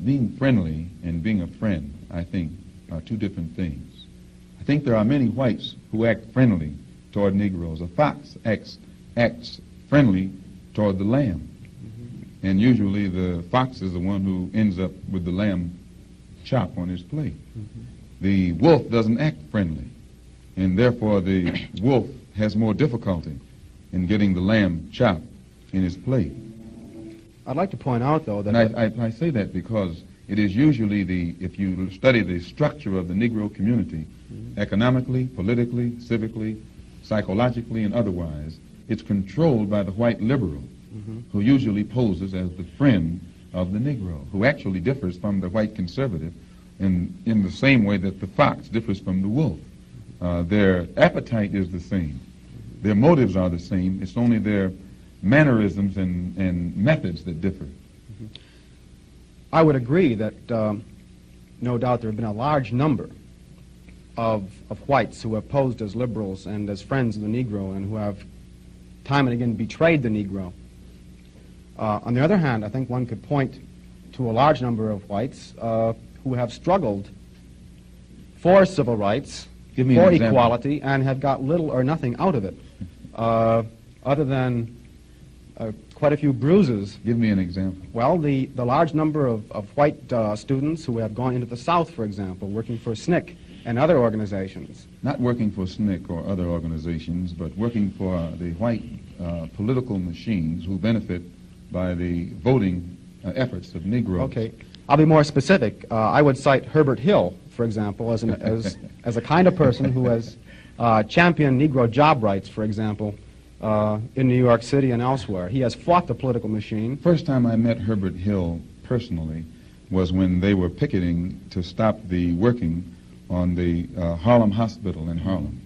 being friendly and being a friend, I think, are two different things. I think there are many whites who act friendly toward Negroes. A fox acts friendly toward the lamb. And usually the fox is the one who ends up with the lamb chop on his plate. The wolf doesn't act friendly, and therefore the wolf has more difficulty in getting the lamb chop in his plate. I'd like to point out, though, that... And I say that because it is usually if you study the structure of the Negro community, economically, politically, civically, psychologically, and otherwise, it's controlled by the white liberal, who usually poses as the friend of the Negro, who actually differs from the white conservative in the same way that the fox differs from the wolf. Their appetite is the same. Their motives are the same. It's only their mannerisms and methods that differ. I would agree that no doubt there have been a large number of whites who have posed as liberals and as friends of the Negro and who have time and again betrayed the Negro. On the other hand, I think one could point to a large number of whites who have struggled for civil rights, for equality, and have got little or nothing out of it, other than quite a few bruises. Give me an example. Well, the large number of white students who have gone into the South, for example, working for SNCC and other organizations. Not working for SNCC or other organizations, but working for the white political machines who benefit by the voting efforts of Negroes. Okay. I'll be more specific. I would cite Herbert Hill, for example, as a kind of person who has championed Negro job rights, for example, in New York City and elsewhere. He has fought the political machine. First time I met Herbert Hill personally was when they were picketing to stop the working on the Harlem Hospital in Harlem.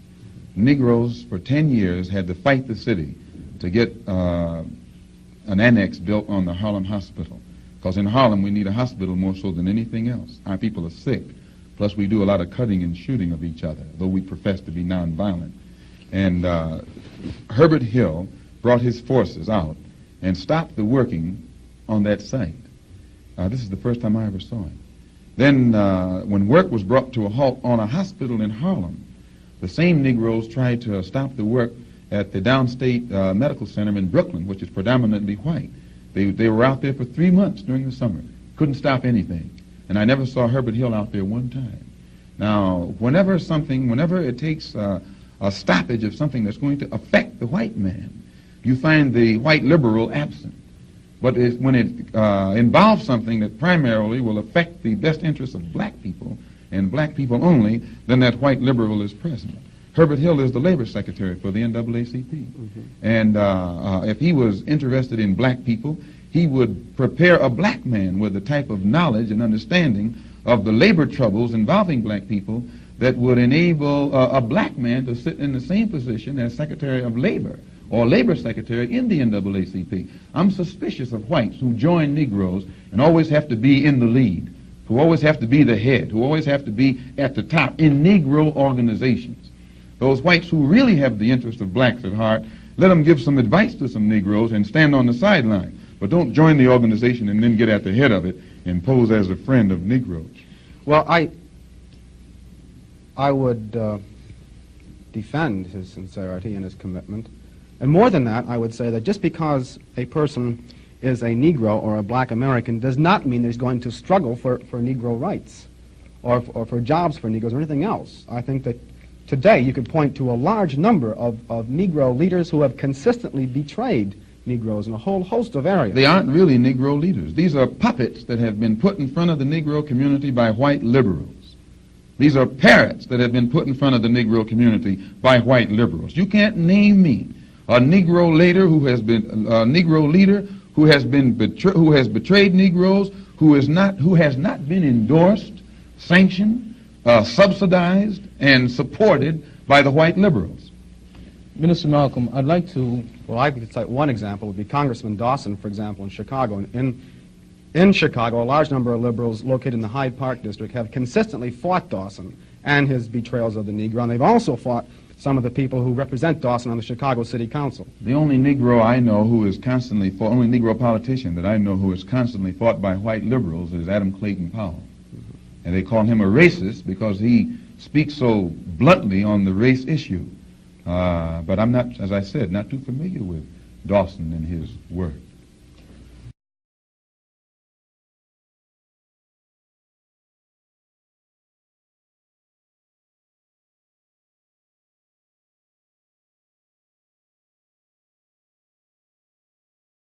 Negroes for 10 years had to fight the city to get an annex built on the Harlem Hospital. Because in Harlem we need a hospital more so than anything else. Our people are sick. Plus we do a lot of cutting and shooting of each other, though we profess to be nonviolent. And Herbert Hill brought his forces out and stopped the working on that site. This is the first time I ever saw him. Then when work was brought to a halt on a hospital in Harlem, the same Negroes tried to stop the work at the Downstate Medical Center in Brooklyn, which is predominantly white. They were out there for 3 months during the summer. Couldn't stop anything. And I never saw Herbert Hill out there one time. Now, whenever it takes a stoppage of something that's going to affect the white man, you find the white liberal absent. But when it involves something that primarily will affect the best interests of black people, and black people only, then that white liberal is present. Herbert Hill is the labor secretary for the NAACP. And if he was interested in black people, he would prepare a black man with the type of knowledge and understanding of the labor troubles involving black people that would enable a black man to sit in the same position as Secretary of Labor or Labor Secretary in the NAACP. I'm suspicious of whites who join Negroes and always have to be in the lead, who always have to be the head, who always have to be at the top in Negro organizations. Those whites who really have the interest of blacks at heart, let them give some advice to some Negroes and stand on the sideline. But don't join the organization and then get at the head of it and pose as a friend of Negroes. Well, I would defend his sincerity and his commitment. And more than that, I would say that just because a person is a Negro or a black American does not mean that he's going to struggle for Negro rights or for jobs for Negroes or anything else. I think that today you could point to a large number of Negro leaders who have consistently betrayed Negroes in a whole host of areas. They aren't really Negro leaders. These are puppets that have been put in front of the Negro community by white liberals. These are parrots that have been put in front of the Negro community by white liberals. You can't name me a Negro leader who has been betrayed Negroes, who has not been endorsed, sanctioned, subsidized, and supported by the white liberals. Minister Malcolm, I'd like to... Well, I could cite one example would be Congressman Dawson, for example, in Chicago. In Chicago, a large number of liberals located in the Hyde Park district have consistently fought Dawson and his betrayals of the Negro, and they've also fought some of the people who represent Dawson on the Chicago City Council. The only Negro I know who is constantly fought, only Negro politician that I know who is constantly fought by white liberals is Adam Clayton Powell. And they call him a racist because he speaks so bluntly on the race issue. But I'm not, as I said, not too familiar with Dawson and his work.